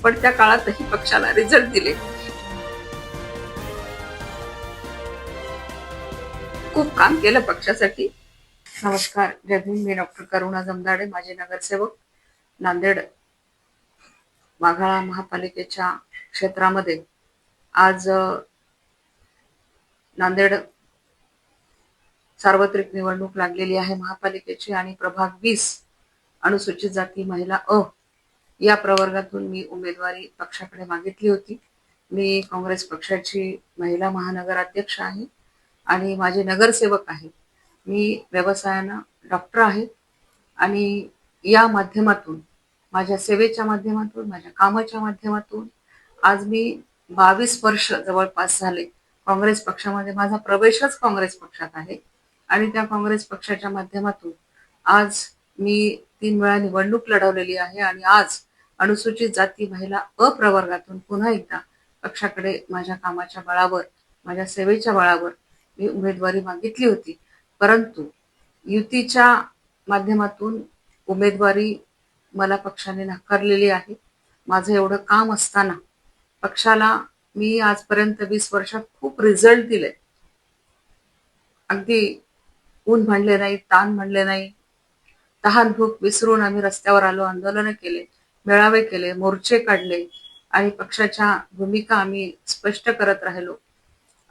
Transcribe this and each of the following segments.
पण त्या काळातही पक्षाला रिझल्ट दिले. खूप काम केलं पक्षासाठी. नमस्कार, जय भीम. मी डॉक्टर करुणा जमदाडे, माजी नगरसेवक, नांदेड वाघाळा महापालिकेच्या क्षेत्रामध्ये. आज नांदेड सार्वत्रिक निवडणूक लागलेली आहे महापालिकेची आणि प्रभाग 20 अनुसूचित जाती महिला अ या प्रवर्गातून मी उमेदवारी पक्षाकडे मागितली होती. मी काँग्रेस पक्षाची महिला महानगर अध्यक्ष आहे आणि माझे नगरसेवक आहे. मी व्यवसायानं डॉक्टर आहे आणि या माध्यमातून, माझ्या सेवेच्या माध्यमातून, माझ्या कामाच्या माध्यमातून आज मी 22 वर्ष जवळपास झाले काँग्रेस पक्षामध्ये. माझा प्रवेशच काँग्रेस पक्षात आहे आणि त्या काँग्रेस पक्षाच्या माध्यमातून आज मी 3 वेळा निवडणूक लढवलेली आहे आणि आज अनुसूचित जाती महिला अ प्रवर्गातून पुन्हा एकदा पक्षाकडे माझ्या कामाच्या बळावर, माझ्या सेवेच्या बळावर मी उमेदवारी मागितली होती. परंतु युतीच्या माध्यमातून उमेदवारी मला पक्षाने नाकारलेली आहे. माझं एवढं काम असताना पक्षाला मी आजपर्यंत 20 वर्षात खूप रिझल्ट दिले. अगदी ऊन म्हणले नाही, ताण म्हणले नाही, तहान भूक विसरून आम्ही रस्त्यावर आलो, आंदोलन केले, मेळावे केले, मोर्चे काढले आणि पक्षाच्या भूमिका आम्ही स्पष्ट करत राहिलो.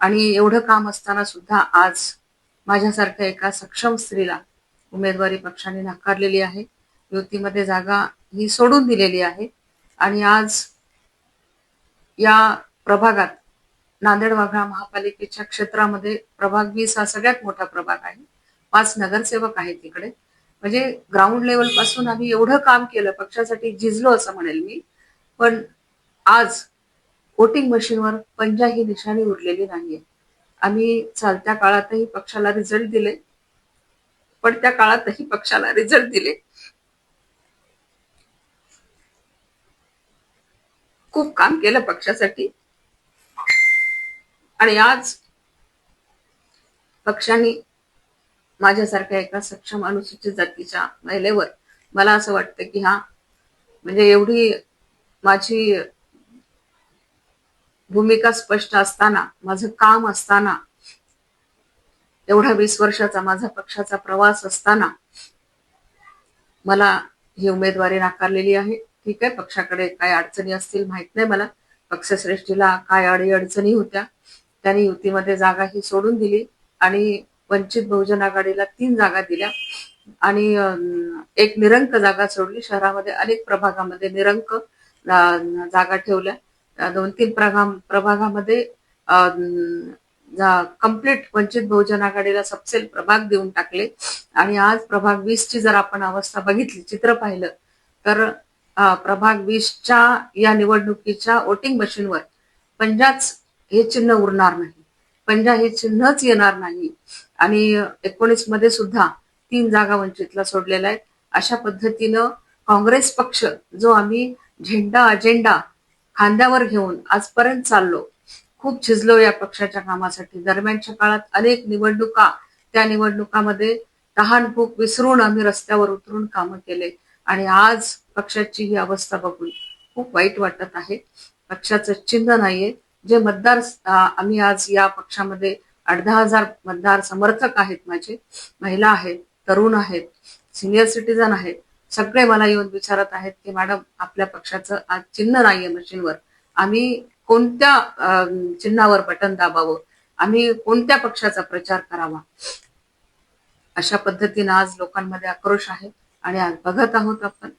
आणि एवढं काम असताना सुद्धा आज माझ्यासारख्या एका सक्षम स्त्रीला उमेदवारी पक्षाने नाकारलेली आहे. युतीमध्ये जागा ही सोडून दिलेली आहे आणि आज या प्रभागात, नांदेड वाघाळा महापालिकेच्या क्षेत्रामध्ये प्रभाग 20 हा सगळ्यात मोठा प्रभाग आहे. 5 नगरसेवक आहेत तिकडे. म्हणजे ग्राउंड लेवल पासून आम्ही एवढं काम केलं, पक्षासाठी झिजलो असं म्हणेल मी. पण आज वोटिंग मशीनवर पंजाही निशाणी उरलेली नाहीये. आम्ही चालत्या काळातही पक्षाला रिझल्ट दिले, पण त्या काळातही पक्षाला रिझल्ट दिले. खूप काम केलं पक्षासाठी आणि आज पक्षाने माझ्यासारख्या एका सक्षम अनुसूचित जातीच्या महिलेवर, मला असं वाटतं की हा म्हणजे एवढी माझी भूमिका स्पष्ट असताना, माझं काम असताना, एवढा 20 वर्षाचा माझा पक्षाचा प्रवास असताना मला ही उमेदवारी नाकारलेली आहे. ठीक आहे, पक्षाकडे काय अडचणी असतील माहित नाही मला. पक्षश्रेष्ठीला काय अडीअडचणी होत्या, त्यांनी युतीमध्ये जागा ही सोडून दिली आणि वंचित बहुजन आघाडीला 3 जागा दिल्या आणि एक निरंक जागा सोडली. शहरामध्ये अनेक प्रभागामध्ये निरंक जागा ठेवल्या. 2-3 प्रभागामध्ये कंप्लीट वंचित बहुजन आघाडीला सपसेल प्रभाग देऊन टाकले आणि आज प्रभाग 20 ची जर आपण अवस्था बघितली, चित्र पाहिलं तर प्रभाग 20च्या या निवडणुकीच्या वोटिंग मशीनवर पंजाच हे चिन्ह उरणार नाही, पंजा हे चिन्हच येणार नाही आणि 19 मध्ये सुद्धा 3 जागा वंचितला सोडलेल्या आहेत. अशा पद्धतीनं काँग्रेस पक्ष, जो आम्ही झेंडा अजेंडा खांद्यावर घेऊन आजपर्यंत चाललो, खूप झिजलो या पक्षाच्या कामासाठी. दरम्यानच्या काळात अनेक निवडणुका, त्या निवडणुकामध्ये तहान भूक विसरून आम्ही रस्त्यावर उतरून कामं केले आणि आज पक्षाची ही अवस्था बघून खूप वाईट वाटत आहे. पक्षाचं चिन्ह नाहीये. जे मतदार आम्ही आज या पक्षामध्ये 8-10 हजार मतदार समर्थक आहेत, माझे महिला आहेत, तरुण आहेत, सिनियर सिटीजन आहेत, सगळे मला येऊन विचारत आहेत की मॅडम, आपल्या पक्षाचं आज चिन्ह नाहीये मशीनवर, आम्ही कोणत्या चिन्हावर बटन दाबावं, आम्ही कोणत्या पक्षाचा प्रचार करावा. अशा पद्धतीने आज लोकांमध्ये आक्रोश आहे आणि आज बघत आहोत आपण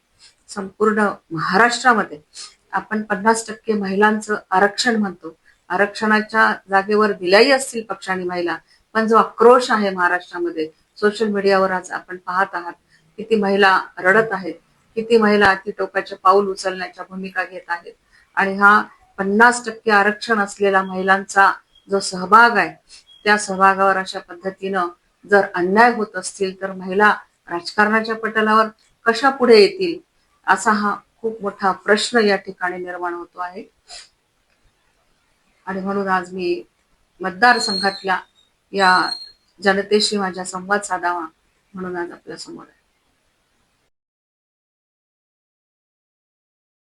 संपूर्ण महाराष्ट्रामध्ये आपण 50% महिलांचं आरक्षण म्हणतो. आरक्षणाच्या जागेवर दिल्याही असतील पक्षाने महिला, पण जो आक्रोश आहे महाराष्ट्रामध्ये, सोशल मीडियावर आज आपण पाहत आहात, किती महिला रडत आहेत, किती महिला अतिटोकाचे पाऊल उचलण्याच्या भूमिका घेत आहेत आणि हा 50% आरक्षण असलेला महिलांचा जो सहभाग आहे, त्या सहभागावर अशा पद्धतीनं जर अन्याय होत असतील तर महिला राजकारणाच्या पटलावर कशा पुढे येतील, असा हा खूप मोठा प्रश्न या ठिकाणी निर्माण होतो आहे. आणि म्हणून आज मी मतदारसंघातल्या या जनतेशी माझा संवाद साधावा म्हणून आज आपल्या समोर आहे.